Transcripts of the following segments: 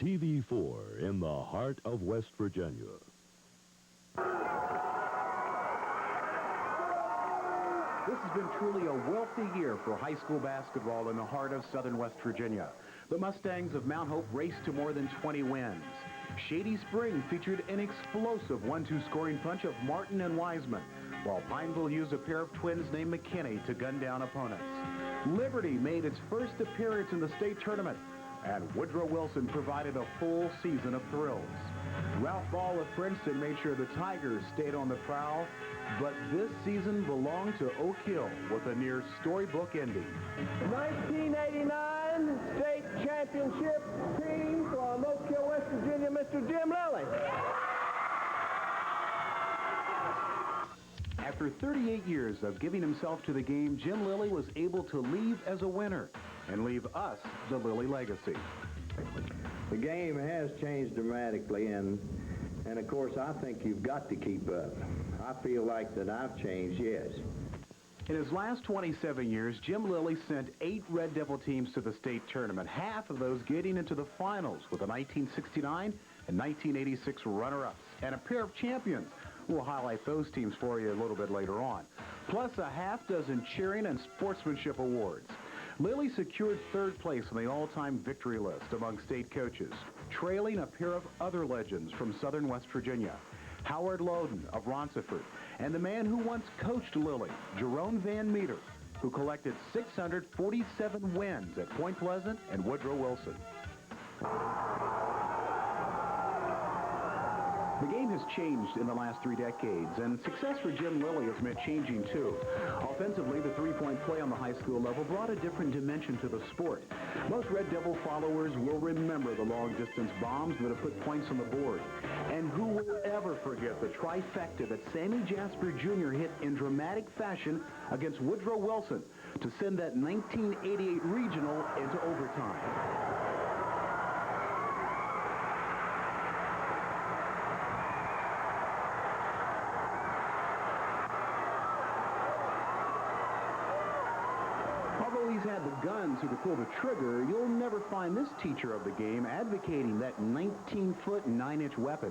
TV4 in the heart of West Virginia. This has been truly a wealthy year for high school basketball in the heart of southern West Virginia. The Mustangs of Mount Hope raced to more than 20 wins. Shady Spring featured an explosive 1-2 scoring punch of Martin and Wiseman, while Pineville used a pair of twins named McKinney to gun down opponents. Liberty made its first appearance in the state tournament, and Woodrow Wilson provided a full season of thrills. Ralph Ball of Princeton made sure the Tigers stayed on the prowl, but this season belonged to Oak Hill with a near storybook ending. 1989 state championship team from Oak Hill, West Virginia, Mr. Jim Lilly. After 38 years of giving himself to the game, Jim Lilly was able to leave as a winner and leave us the Lilly legacy. The game has changed dramatically, and of course, I think you've got to keep up. I feel like that I've changed, yes. In his last 27 years, Jim Lilly sent 8 Red Devil teams to the state tournament, half of those getting into the finals with the 1969 and 1986 runner-ups, and a pair of champions. We'll highlight those teams for you a little bit later on, plus a half-dozen cheering and sportsmanship awards. Lilly secured 3rd place on the all-time victory list among state coaches, trailing a pair of other legends from southern West Virginia, Howard Loden of Ronceverte, and the man who once coached Lilly, Jerome Van Meter, who collected 647 wins at Point Pleasant and Woodrow Wilson. The game has changed in the last 3 decades, and success for Jim Lilly has meant changing too. Offensively, the three-point play on the high school level brought a different dimension to the sport. Most Red Devil followers will remember the long-distance bombs that have put points on the board. And who will ever forget the trifecta that Sammy Jasper Jr. hit in dramatic fashion against Woodrow Wilson to send that 1988 regional into overtime? Although he's had the guns who could pull the trigger, you'll never find this teacher of the game advocating that 19-foot, 9-inch weapon.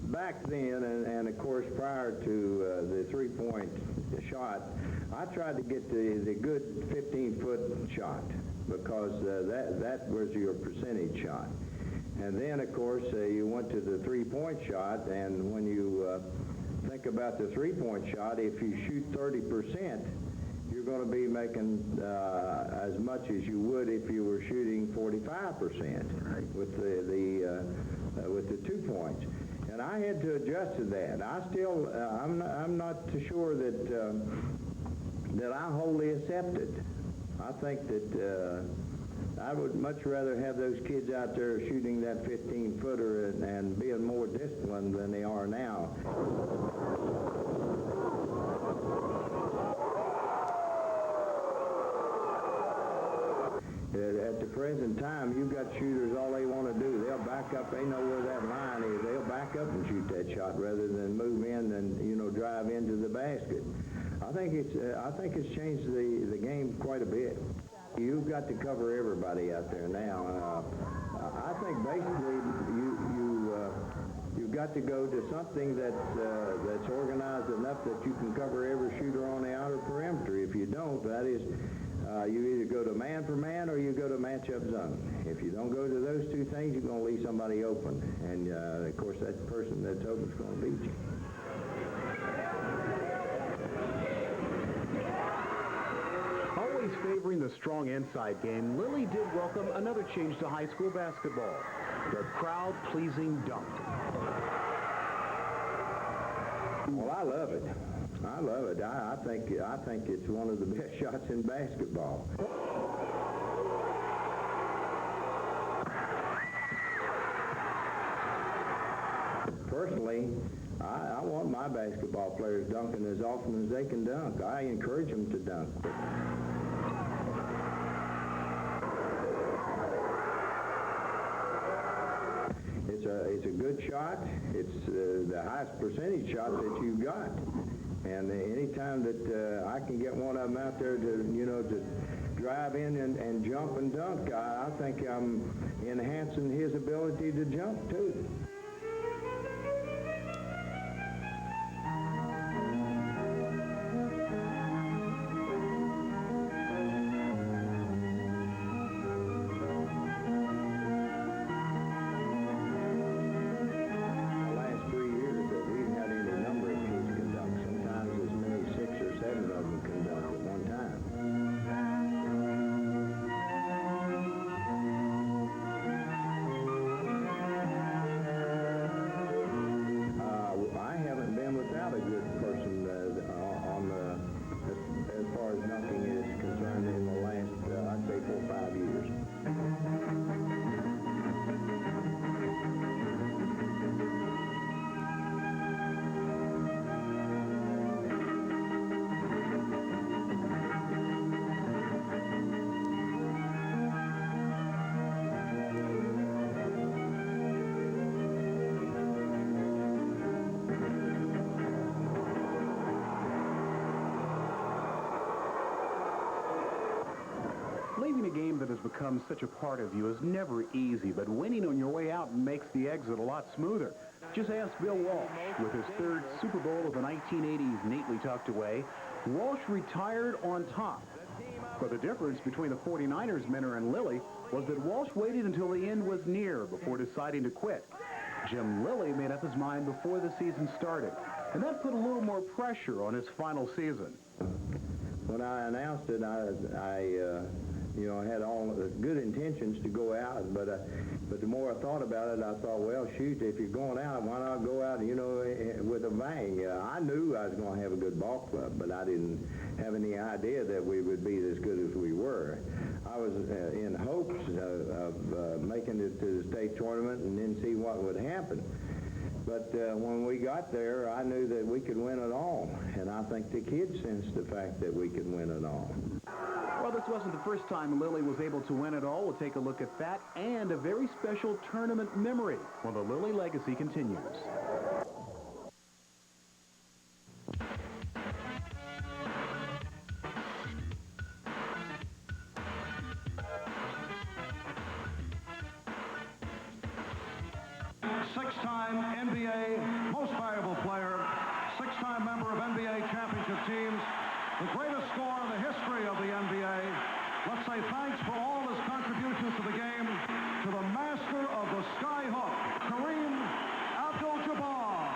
Back then, and of course prior to the three-point shot, I tried to get the good 15-foot shot because that was your percentage shot. And then, of course, you went to the three-point shot, and when you think about the three-point shot, if you shoot 30%, you're going to be making as much as you would if you were shooting 45% with the 2 points. And I had to adjust to that. I'm not too sure that I wholly accept it. I think that I would much rather have those kids out there shooting that 15-footer and being more disciplined than they are now. At the present time, you've got shooters, all they want to do, they'll back up, they know where that line is, they'll back up and shoot that shot rather than move in and, drive into the basket. I think it's changed the game quite a bit. You've got to cover everybody out there now. I think basically you've got to go to something that's organized enough that you can cover every shooter on the outer perimeter. If you don't, that is, you either go to man for man or you go to matchup zone. If you don't go to those 2 things, you're going to leave somebody open. And, of course, that person that's open is going to beat you. Always favoring the strong inside game, Lilly did welcome another change to high school basketball, the crowd-pleasing dunk. Well, I love it. I love it. I think it's one of the best shots in basketball. Personally, I want my basketball players dunking as often as they can dunk. I encourage them to dunk. It's a good shot. It's the highest percentage shot that you've got. And any time that I can get one of them out there to, to drive in and jump and dunk. I think I'm enhancing his ability to jump, too. Leaving a game that has become such a part of you is never easy, but winning on your way out makes the exit a lot smoother. Just ask Bill Walsh. With his third Super Bowl of the 1980s neatly tucked away, Walsh retired on top. But the difference between the 49ers, Minner, and Lilly was that Walsh waited until the end was near before deciding to quit. Jim Lilly made up his mind before the season started, and that put a little more pressure on his final season. When I announced it, I had all the good intentions to go out, but the more I thought about it, I thought, well, shoot, if you're going out, why not go out, with a bang? I knew I was going to have a good ball club, but I didn't have any idea that we would be as good as we were. I was in hopes of making it to the state tournament and then see what would happen. But when we got there, I knew that we could win it all, and I think the kids sensed the fact that we could win it all. Well, this wasn't the first time Lilly was able to win it all. We'll take a look at that and a very special tournament memory while the Lilly legacy continues. Six-time NBA Most Valuable Player, six-time member of NBA championship teams, the greatest scorer in the history of the NBA. Let's say thanks for all his contributions to the game to the master of the skyhook, Kareem Abdul-Jabbar.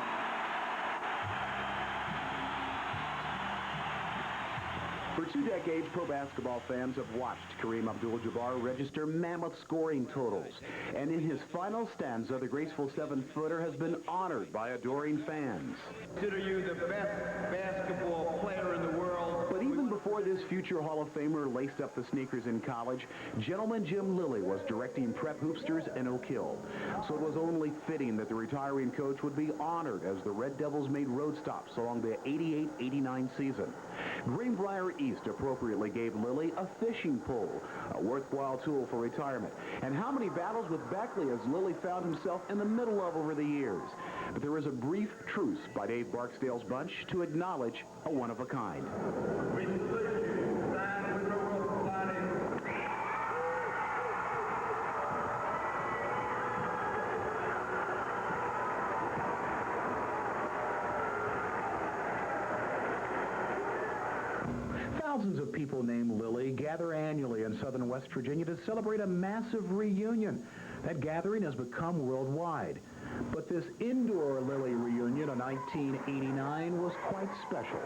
For 2 decades, pro basketball fans have watched Kareem Abdul-Jabbar register mammoth scoring totals. And in his final stanza, the graceful 7-footer has been honored by adoring fans. Consider you the best basketball player in the world. But even before this future Hall of Famer laced up the sneakers in college, gentleman Jim Lilly was directing prep hoopsters in Oak Hill. So it was only fitting that the retiring coach would be honored as the Red Devils made road stops along the 88-89 season. Greenbrier East appropriately gave Lilly a fishing pole, a worthwhile tool for retirement. And how many battles with Beckley has Lilly found himself in the middle of over the years? But there is a brief truce by Dave Barksdale's bunch to acknowledge a one-of-a-kind. Thousands of people named Lilly gather annually in southern West Virginia to celebrate a massive reunion. That gathering has become worldwide. But this indoor Lilly reunion in 1989 was quite special.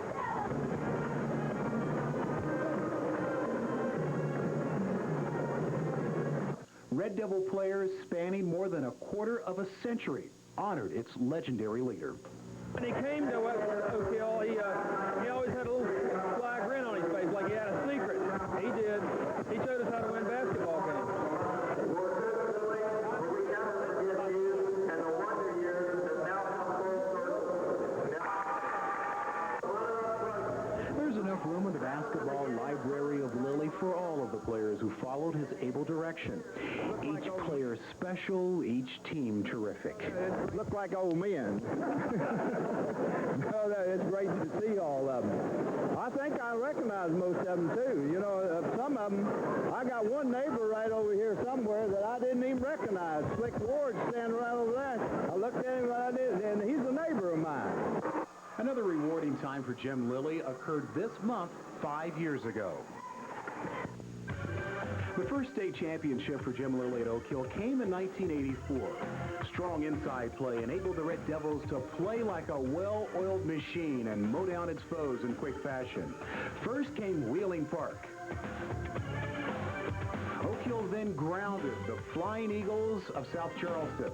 Red Devil players spanning more than a quarter of a century honored its legendary leader. When he came to Oak Hill, he always had a little sly grin on his face, like he had a secret. He did. He showed us how to win basketball games. There's enough room in the basketball library of Lilly for all of the players who followed his able direction. Each player they're special, each team terrific. It looked like old men. No, it's great to see all of them. I think I recognize most of them, too. You know, some of them, I got one neighbor right over here somewhere that I didn't even recognize. Slick Ward standing right over there. I looked at him right there, and he's a neighbor of mine. Another rewarding time for Jim Lilly occurred this month 5 years ago. The first state championship for Jim Lilly at Oak Hill came in 1984. Strong inside play enabled the Red Devils to play like a well-oiled machine and mow down its foes in quick fashion. First came Wheeling Park. Oak Hill then grounded the Flying Eagles of South Charleston.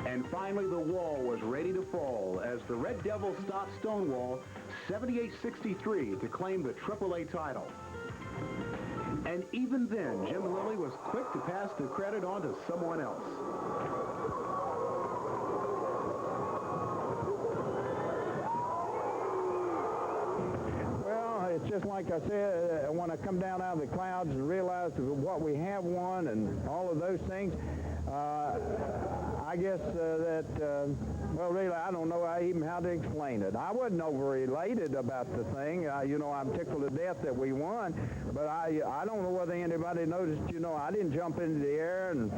And finally, the wall was ready to fall as the Red Devils stopped Stonewall 78-63 to claim the AAA title. And even then, Jim Lilly was quick to pass the credit on to someone else. Well, it's just like I said, when I come down out of the clouds and realize what we have won and all of those things, I guess well, really, I don't know even how to explain it. I wasn't over-elated about the thing. You know, I'm tickled to death that we won, but I don't know whether anybody noticed, you know, I didn't jump into the air and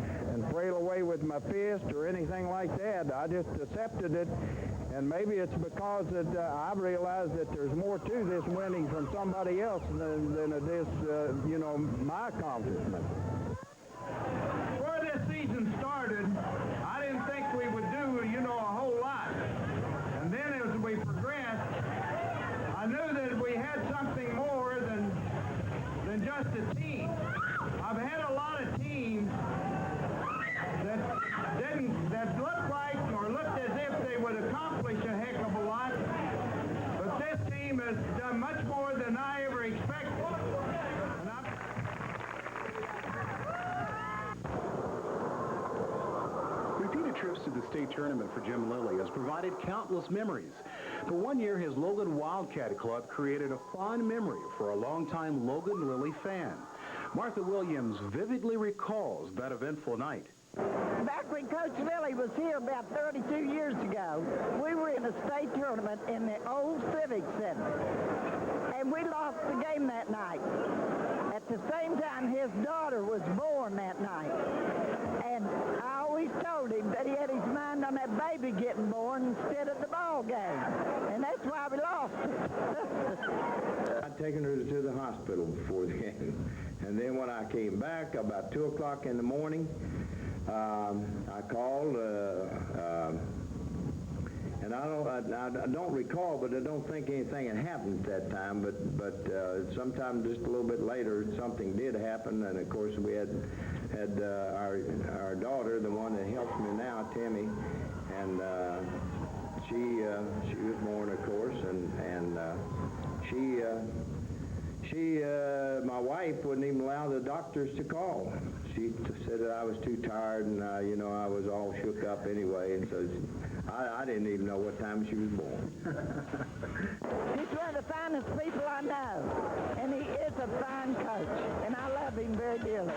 frail away with my fist or anything like that. I just accepted it, and maybe it's because that I've realized that there's more to this winning from somebody else than it is, you know, my accomplishment. Before this season started, I didn't think we would do, you know, a whole lot. And then as we progressed, I knew that we had something more than just a team. I've had a lot of teams that looked like or looked as if they would accomplish a heck of a lot. But this team has done much more than I ever expected. Repeated trips to the state tournament for Jim Lilly has provided countless memories. But one year, his Logan Wildcat Club created a fond memory for a longtime Logan Lilly fan. Martha Williams vividly recalls that eventful night. Back when Coach Lilly was here about 32 years ago, we were in a state tournament in the old Civic Center, and we lost the game that night. At the same time, his daughter was born that night, and I always told him that he had his mind on that baby getting born instead of the ball game, and that's why we lost it. I'd taken her to the hospital before the game, and then when I came back about 2 o'clock in the morning, I called, and I don't recall, but I don't think anything had happened at that time. But sometime just a little bit later, something did happen, and of course we had our daughter, the one that helps me now, Timmy, and she was born, of course, and my wife wouldn't even allow the doctors to call. She said that I was too tired, and you know, I was all shook up anyway, and so I didn't even know what time she was born. He's one of the finest people I know, and he is a fine coach, and I love him very dearly.